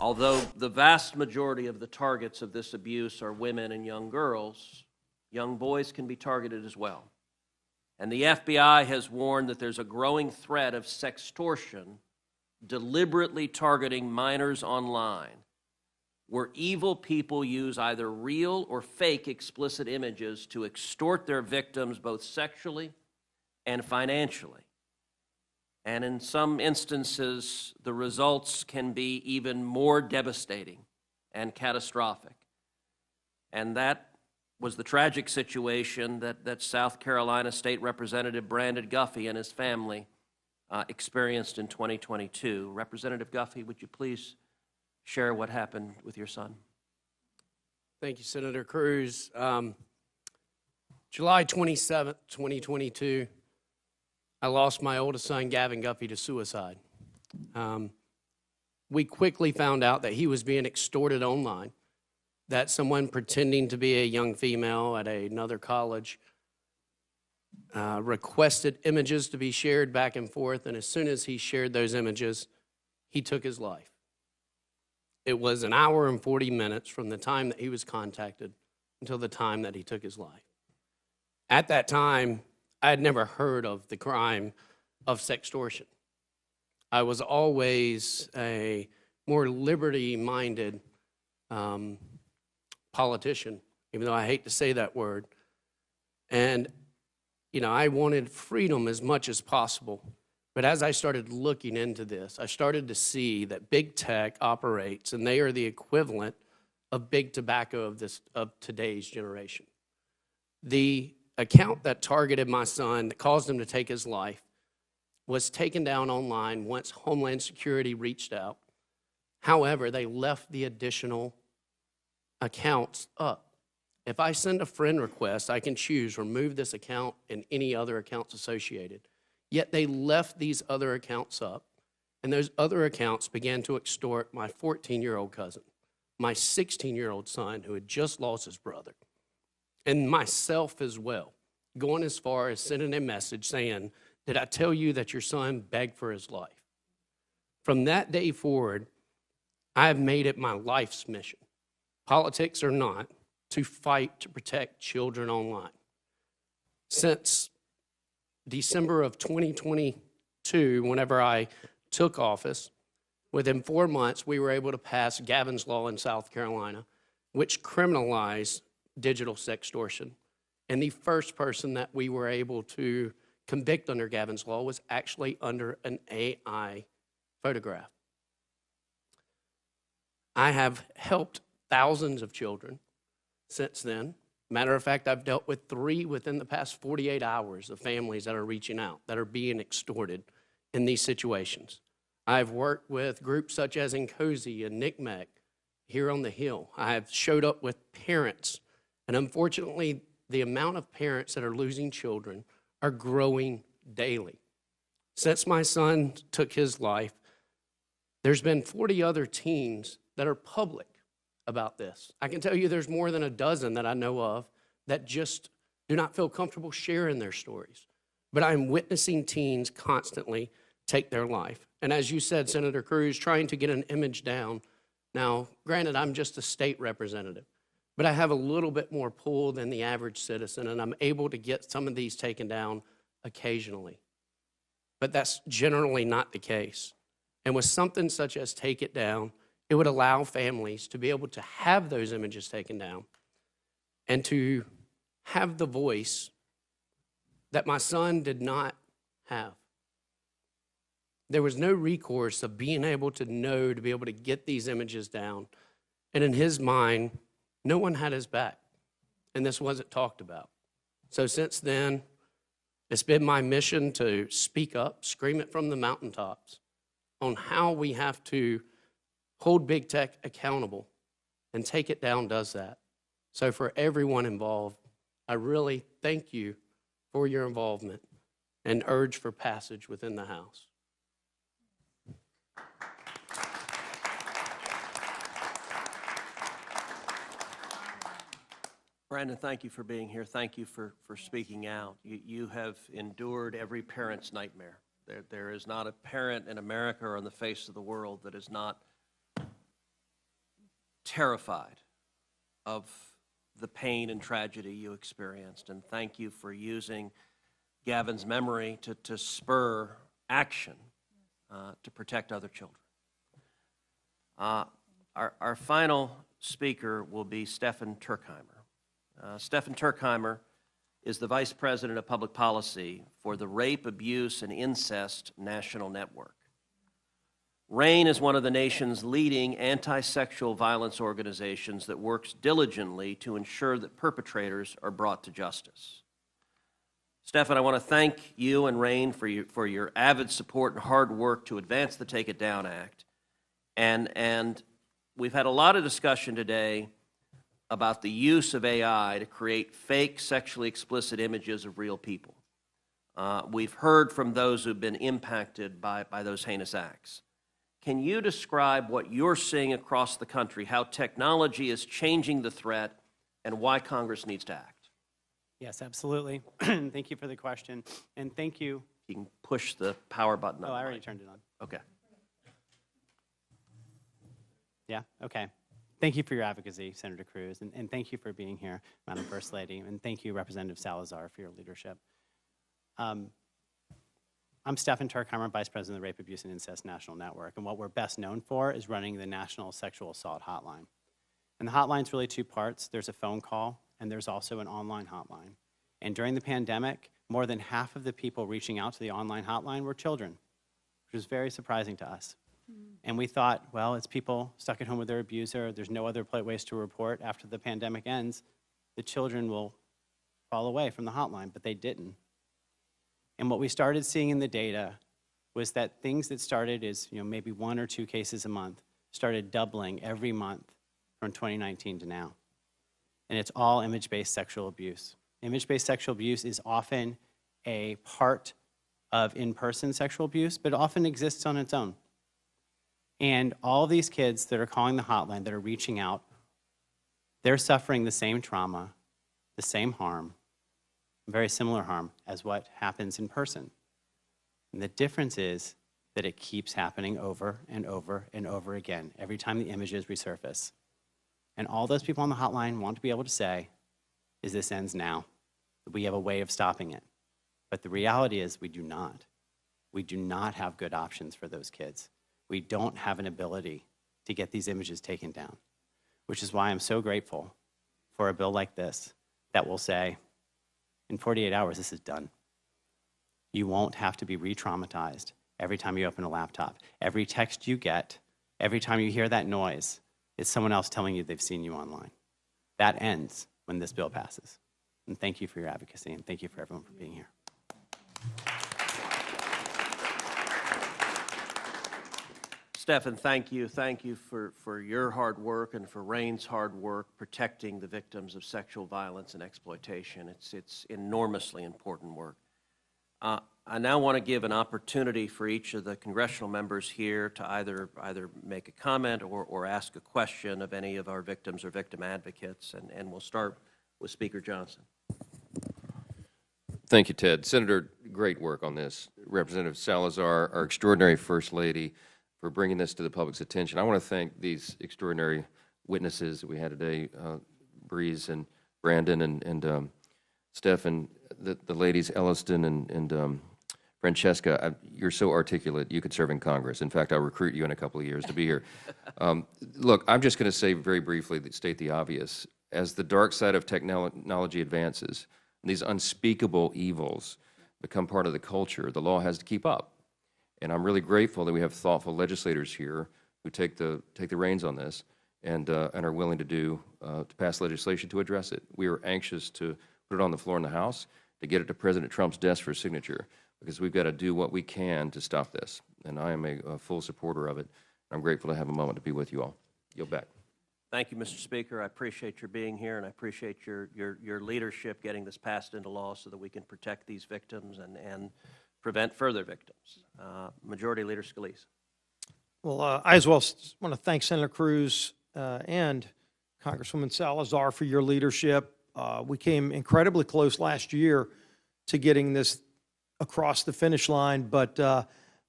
Although the vast majority of the targets of this abuse are women and young girls, young boys can be targeted as well. And the FBI has warned that there's a growing threat of sextortion deliberately targeting minors online, where evil people use either real or fake explicit images to extort their victims both sexually and financially. And in some instances, the results can be even more devastating and catastrophic. And that was the tragic situation that South Carolina State Representative Brandon Guffey and his family experienced in 2022. Representative Guffey, would you please share what happened with your son? Thank you, Senator Cruz. July 27th, 2022, I lost my oldest son, Gavin Guffey, to suicide. We quickly found out that he was being extorted online, that someone pretending to be a young female at another college requested images to be shared back and forth, and as soon as he shared those images, he took his life. It was an hour and 40 minutes from the time that he was contacted until the time that he took his life. At that time, I had never heard of the crime of sextortion. I was always a more liberty-minded politician, even though I hate to say that word. And, you know, I wanted freedom as much as possible. But as I started looking into this, I started to see that big tech operates, and they are the equivalent of big tobacco of today's generation. The account that targeted my son, that caused him to take his life, was taken down online once Homeland Security reached out. However, they left the additional accounts up. If I send a friend request, I can choose remove this account and any other accounts associated. Yet they left these other accounts up, and those other accounts began to extort my 14-year-old cousin, my 16-year-old son who had just lost his brother, and myself as well, going as far as sending a message saying, "Did I tell you that your son begged for his life?" From that day forward, I have made it my life's mission, politics or not, to fight to protect children online. Since December of 2022, whenever I took office, within 4 months, we were able to pass Gavin's Law in South Carolina, which criminalized digital sextortion. And the first person that we were able to convict under Gavin's Law was actually under an AI photograph. I have helped thousands of children since then. Matter of fact, I've dealt with 3 within the past 48 hours of families that are reaching out, that are being extorted in these situations. I've worked with groups such as NCOSI and NCMEC here on the Hill. I have showed up with parents, and unfortunately, the amount of parents that are losing children are growing daily. Since my son took his life, there's been 40 other teens that are public about this. I can tell you there's more than a dozen that I know of that just do not feel comfortable sharing their stories. But I'm witnessing teens constantly take their life. And as you said, Senator Cruz, trying to get an image down. Now, granted, I'm just a state representative, but I have a little bit more pull than the average citizen, and I'm able to get some of these taken down occasionally. But that's generally not the case. And with something such as Take It Down, it would allow families to be able to have those images taken down and to have the voice that my son did not have. There was no recourse of being able to know, to be able to get these images down. And in his mind, no one had his back, and this wasn't talked about. So since then, it's been my mission to speak up, scream it from the mountaintops on how we have to hold big tech accountable, and Take It Down does that. So for everyone involved, I really thank you for your involvement and urge for passage within the House. Brandon, thank you for being here. Thank you for speaking out. You have endured every parent's nightmare. There is not a parent in America or on the face of the world that is not terrified of the pain and tragedy you experienced, and thank you for using Gavin's memory to spur action to protect other children. Our final speaker will be Stefan Turkheimer. Stefan Turkheimer is the Vice President of Public Policy for the Rape, Abuse, and Incest National Network. RAIN is one of the nation's leading anti-sexual violence organizations that works diligently to ensure that perpetrators are brought to justice. Stefan, I want to thank you and RAIN for your avid support and hard work to advance the Take It Down Act. And we've had a lot of discussion today about the use of AI to create fake sexually explicit images of real people. We've heard from those who've been impacted by those heinous acts. Can you describe what you're seeing across the country, how technology is changing the threat, and why Congress needs to act? Yes, absolutely. Thank you for the question. And thank you. You can push the power button on. Oh, I the already mic. turned it on. Okay. Yeah, okay. Thank you for your advocacy, Senator Cruz, and thank you for being here, Madam First Lady, and thank you, Representative Salazar, for your leadership. I'm Stefan Turkheimer, Vice President of the Rape, Abuse, and Incest National Network, and what we're best known for is running the National Sexual Assault Hotline. And the hotline's really two parts. There's a phone call, and there's also an online hotline. And during the pandemic, more than half of the people reaching out to the online hotline were children, which was very surprising to us. And we thought, well, it's people stuck at home with their abuser. There's no other ways to report. After the pandemic ends, the children will fall away from the hotline, but they didn't. And what we started seeing in the data was that things that started as maybe 1 or 2 cases a month started doubling every month from 2019 to now. And it's all image-based sexual abuse. Image-based sexual abuse is often a part of in-person sexual abuse, but it often exists on its own. And all these kids that are calling the hotline, that are reaching out, they're suffering the same trauma, the same harm, very similar harm as what happens in person. And the difference is that it keeps happening over and over and over again every time the images resurface. And all those people on the hotline want to be able to say is this ends now. We have a way of stopping it. But the reality is we do not. We do not have good options for those kids. We don't have an ability to get these images taken down, which is why I'm so grateful for a bill like this that will say, in 48 hours, this is done. You won't have to be re-traumatized every time you open a laptop. Every text you get, every time you hear that noise, is someone else telling you they've seen you online. That ends when this bill passes. And thank you for your advocacy, and thank you for everyone for being here. Stefan, thank you. Thank you for your hard work and for RAIN's hard work protecting the victims of sexual violence and exploitation. It's enormously important work. I now want to give an opportunity for each of the congressional members here to either make a comment or ask a question of any of our victims or victim advocates, and we'll start with Speaker Johnson. Thank you, Ted. Senator, great work on this. Representative Salazar, our extraordinary First Lady, for bringing this to the public's attention. I want to thank these extraordinary witnesses that we had today, Breeze and Brandon and Steph, and the ladies, Elliston and Francesca. You're so articulate, you could serve in Congress. In fact, I'll recruit you in a couple of years to be here. Look, I'm just going to say very briefly, state the obvious. As the dark side of technology advances, these unspeakable evils become part of the culture, the law has to keep up. And I'm really grateful that we have thoughtful legislators here who take the reins on this and are willing to pass legislation to address it. We are anxious to put it on the floor in the House, to get it to President Trump's desk for signature, because we've got to do what we can to stop this. And I am a full supporter of it. I'm grateful to have a moment to be with you all. Yield back. Thank you, Mr. Speaker. I appreciate your being here, and I appreciate your leadership getting this passed into law so that we can protect these victims and prevent further victims. Majority Leader Scalise. Well, I as well want to thank Senator Cruz and Congresswoman Salazar for your leadership. We came incredibly close last year to getting this across the finish line, but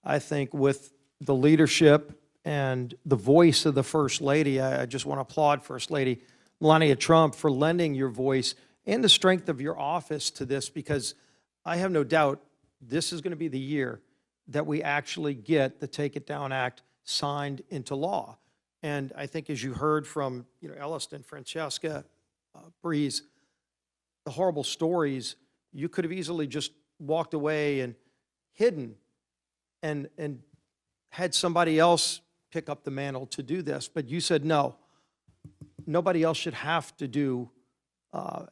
I think with the leadership and the voice of the First Lady. I just want to applaud First Lady Melania Trump for lending your voice and the strength of your office to this, because I have no doubt this is going to be the year that we actually get the Take It Down Act signed into law. And I think, as you heard from Elliston, Francesca, Breeze, the horrible stories, you could have easily just walked away and hidden and had somebody else pick up the mantle to do this. But you said, no, nobody else should have to do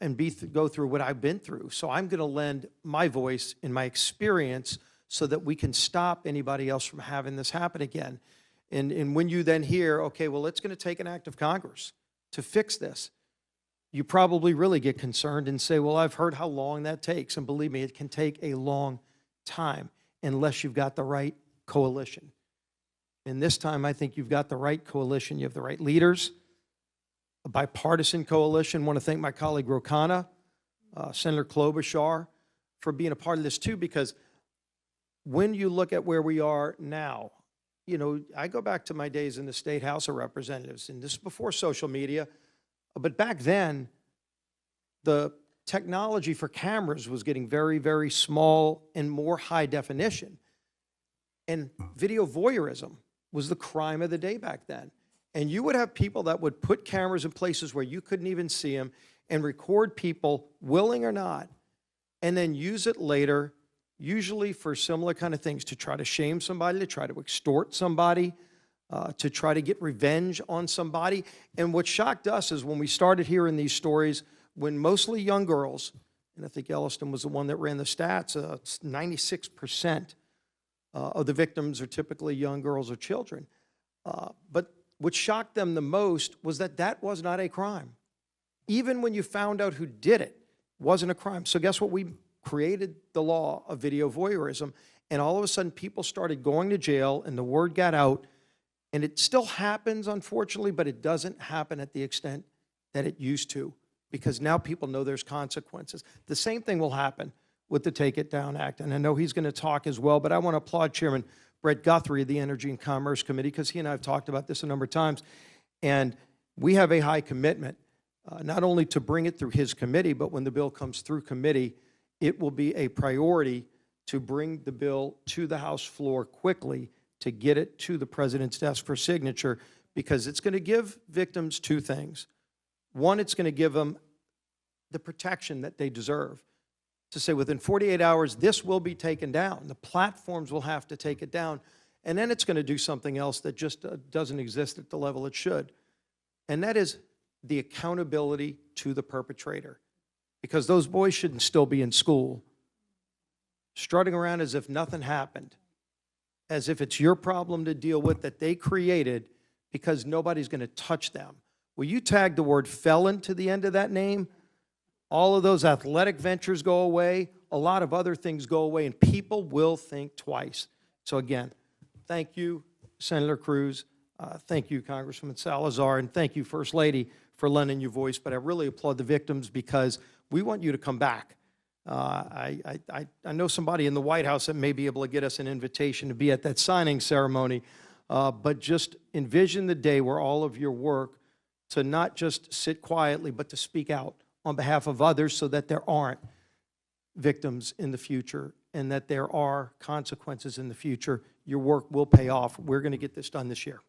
and go through what I've been through. So I'm going to lend my voice and my experience so that we can stop anybody else from having this happen again. And when you then hear, okay, well, it's going to take an act of Congress to fix this, you probably really get concerned and say, well, I've heard how long that takes. And believe me, it can take a long time unless you've got the right coalition. And this time, I think you've got the right coalition. You have the right leaders, a bipartisan coalition. I want to thank my colleague Ro Khanna, Senator Klobuchar, for being a part of this too, because when you look at where we are now, I go back to my days in the State House of Representatives, and this is before social media, but back then, the technology for cameras was getting very, very small and more high definition. And video voyeurism was the crime of the day back then. And you would have people that would put cameras in places where you couldn't even see them and record people, willing or not, and then use it later, usually for similar kind of things, to try to shame somebody, to try to extort somebody, to try to get revenge on somebody. And what shocked us is when we started hearing these stories, when mostly young girls, and I think Elliston was the one that ran the stats, 96% of the victims are typically young girls or children. But what shocked them the most was that that was not a crime. Even when you found out who did it, wasn't a crime. So guess what? We created the law of video voyeurism, and all of a sudden people started going to jail, and the word got out. And it still happens, unfortunately, but it doesn't happen at the extent that it used to, because now people know there's consequences. The same thing will happen with the Take It Down Act, and I know he's going to talk as well, but I want to applaud Chairman Brett Guthrie of the Energy and Commerce Committee, because he and I have talked about this a number of times, and we have a high commitment, not only to bring it through his committee, but when the bill comes through committee, it will be a priority to bring the bill to the House floor quickly, to get it to the President's desk for signature, because it's going to give victims two things. One, it's going to give them the protection that they deserve, to say within 48 hours, this will be taken down. The platforms will have to take it down. And then it's going to do something else that just doesn't exist at the level it should. And that is the accountability to the perpetrator. Because those boys shouldn't still be in school, strutting around as if nothing happened, as if it's your problem to deal with that they created, because nobody's going to touch them. Will you tag the word felon to the end of that name? All of those athletic ventures go away, a lot of other things go away, and people will think twice. So again, thank you, Senator Cruz. Thank you, Congresswoman Salazar, and thank you, First Lady, for lending your voice. But I really applaud the victims, because we want you to come back. I know somebody in the White House that may be able to get us an invitation to be at that signing ceremony, but just envision the day where all of your work to not just sit quietly, but to speak out on behalf of others, so that there aren't victims in the future and that there are consequences in the future. Your work will pay off. We're going to get this done this year.